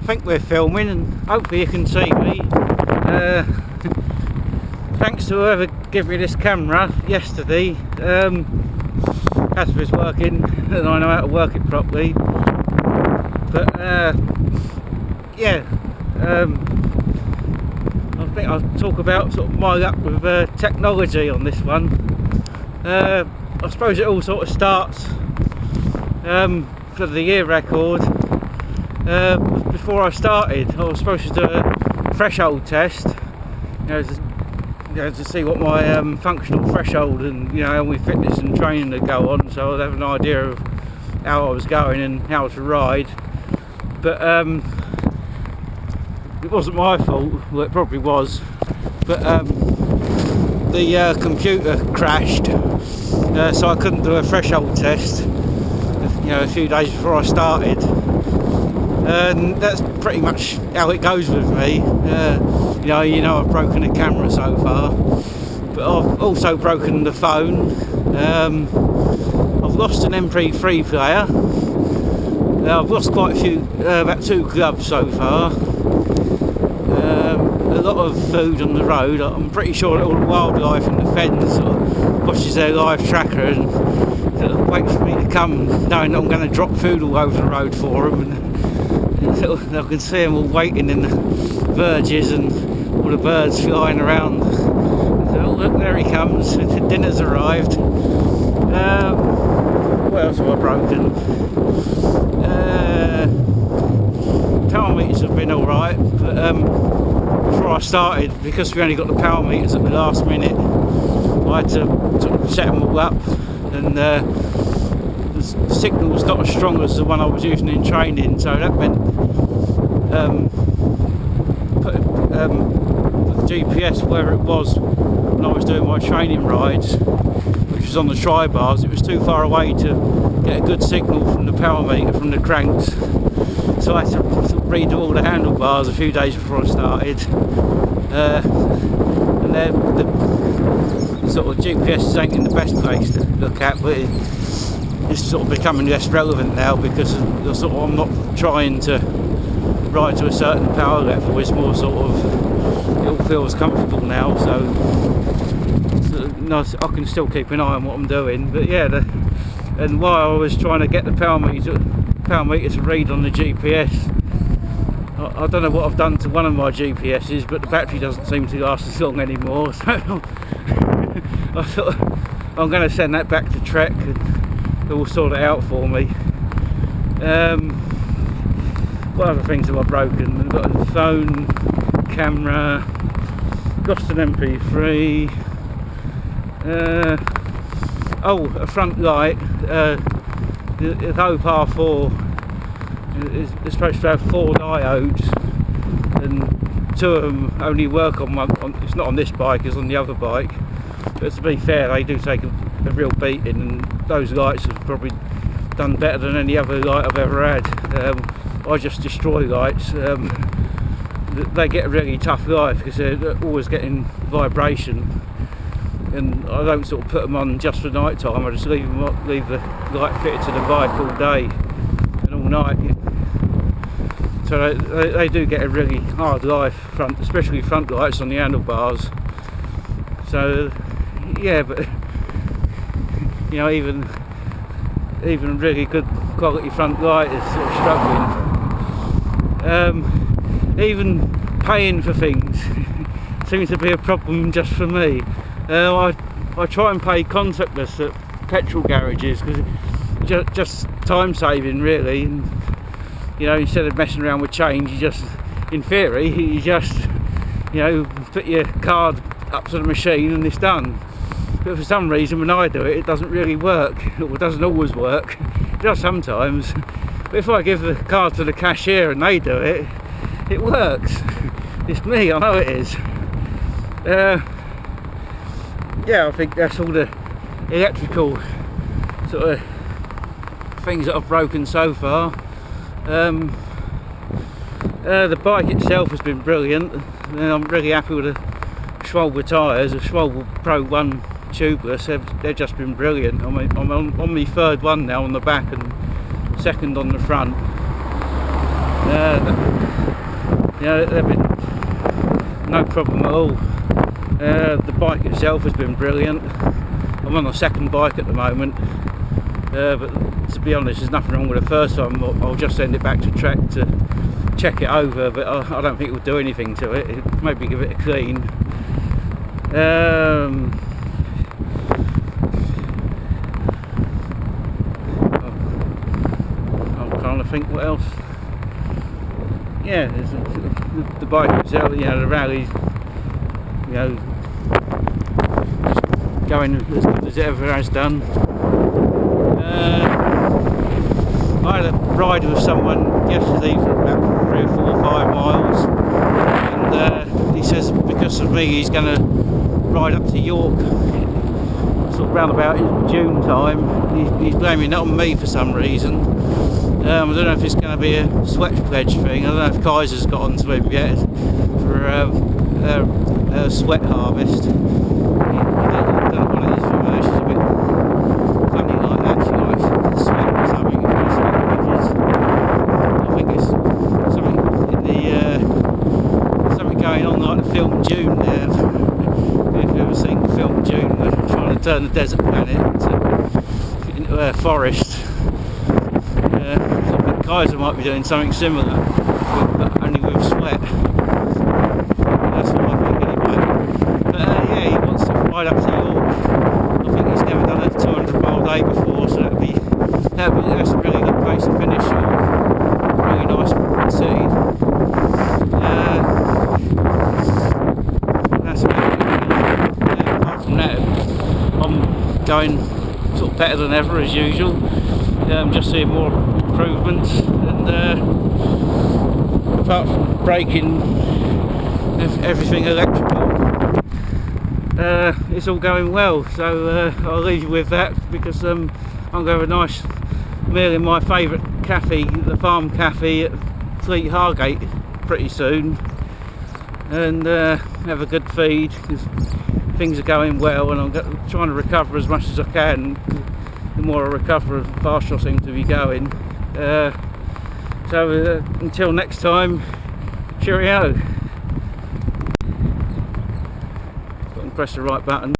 think we're filming, and hopefully you can see me. Thanks to whoever gave me this camera yesterday. Casper's working and I know how to work it properly. But yeah, I think I'll talk about sort of my luck with technology on this one. I suppose it all sort of starts for the year record. Before I started, I was supposed to do a threshold test, to see what my functional threshold and how my fitness and training would go on, so I'd have an idea of how I was going and how to ride. But it wasn't my fault. Well, it probably was, but the computer crashed, so I couldn't do a threshold test a few days before I started. And that's pretty much how it goes with me. I've broken a camera so far, but I've also broken the phone. I've lost an MP3 player. I've lost quite a few, about 2 gloves so far. A lot of food on the road. I'm pretty sure that all the wildlife and the fens sort of watches their live tracker and waits for me to come, knowing that I'm going to drop food all over the road for them. And I can see them all waiting in the verges and all the birds flying around. So, look, there he comes. Dinner's arrived. What else have I broken? Power meters have been alright, but before I started, because we only got the power meters at the last minute, I had to sort of set them all up, and the signal was not as strong as the one I was using in training, so that meant put the GPS where it was when I was doing my training rides, which was on the tri-bars. It was too far away to get a good signal from the power meter from the cranks, so I had to redo all the handlebars a few days before I started. And then the sort of GPS ain't in the best place to look at, but it's sort of becoming less relevant now because I'm not trying to ride to a certain power level. It's more sort of, it all feels comfortable now, so I can still keep an eye on what I'm doing. But yeah, and while I was trying to get the power meter to read on the GPS, I don't know what I've done to one of my GPS's, but the battery doesn't seem to last as long anymore, so I thought I'm going to send that back to Trek and they'll sort it out for me. What other things have I broken? I've got a phone, camera, lost an MP3, a front light. The Hope R4 is supposed to have 4 diodes, and 2 of them only work on it's not on this bike, it's on the other bike. But to be fair, they do take a real beating, and those lights have probably done better than any other light I've ever had. I just destroy lights. They get a really tough life because they're always getting vibration, and I don't sort of put them on just for night time. I just leave the light fitted to the bike all day and all night. So they do get a really hard life, especially front lights on the handlebars. So yeah, but even really good quality front light is sort of struggling. Even paying for things seems to be a problem just for me. I try and pay contactless at petrol garages because it's just time saving really. And, instead of messing around with change, in theory, you just put your card up to the machine and it's done. But for some reason when I do it, it doesn't really work, or it doesn't always work. It does sometimes, but if I give the card to the cashier and they do it, it works. It's me, I know it is. Yeah, I think that's all the electrical sort of things that I've broken so far. The bike itself has been brilliant, and I'm really happy with the Schwalbe tyres, the Schwalbe Pro 1 tubeless. They've just been brilliant. I'm on my 3rd one now on the back and 2nd on the front. Yeah, they've been no problem at all. The bike itself has been brilliant. I'm on the second bike at the moment, but to be honest, there's nothing wrong with the first one. I'll just send it back to Trek to check it over, but I don't think it will do anything to it. Maybe give it a clean. I'm trying to think what else. Yeah, the bike itself, you know, the rally, you know, going as good as it ever has done. I had a ride with someone yesterday for about 3 or 4 or 5 miles, and he says because of me he's going to ride up to York sort of round about June time. He's blaming it on me for some reason. I don't know if it's going to be a sweat pledge thing. I don't know if Kaiser's got onto him yet for a sweat harvest. I don't know what it is for me. It's a bit funny like that. She likes sweat or something. I think it's something in the something going on like the film Dune there. If you've ever seen the film Dune, they're trying to turn the desert planet into a forest. Kaiser might be doing something similar, but only with sweat. That's what I think anyway. But yeah, he wants to ride up to York. I think he's never done a 200-mile day before, so that's a really good place to finish. Really nice city. That's about it. Apart from that, I'm going sort of better than ever as usual. Just seeing more improvements, and apart from braking, everything electrical, it's all going well. So I'll leave you with that, because I'm going to have a nice meal in my favourite cafe, the Farm Cafe at Fleet Hargate, pretty soon, and have a good feed, because things are going well, and I'm trying to recover as much as I can. The more I recover, the faster I seem to be going. So until next time, cheerio. Press the right button.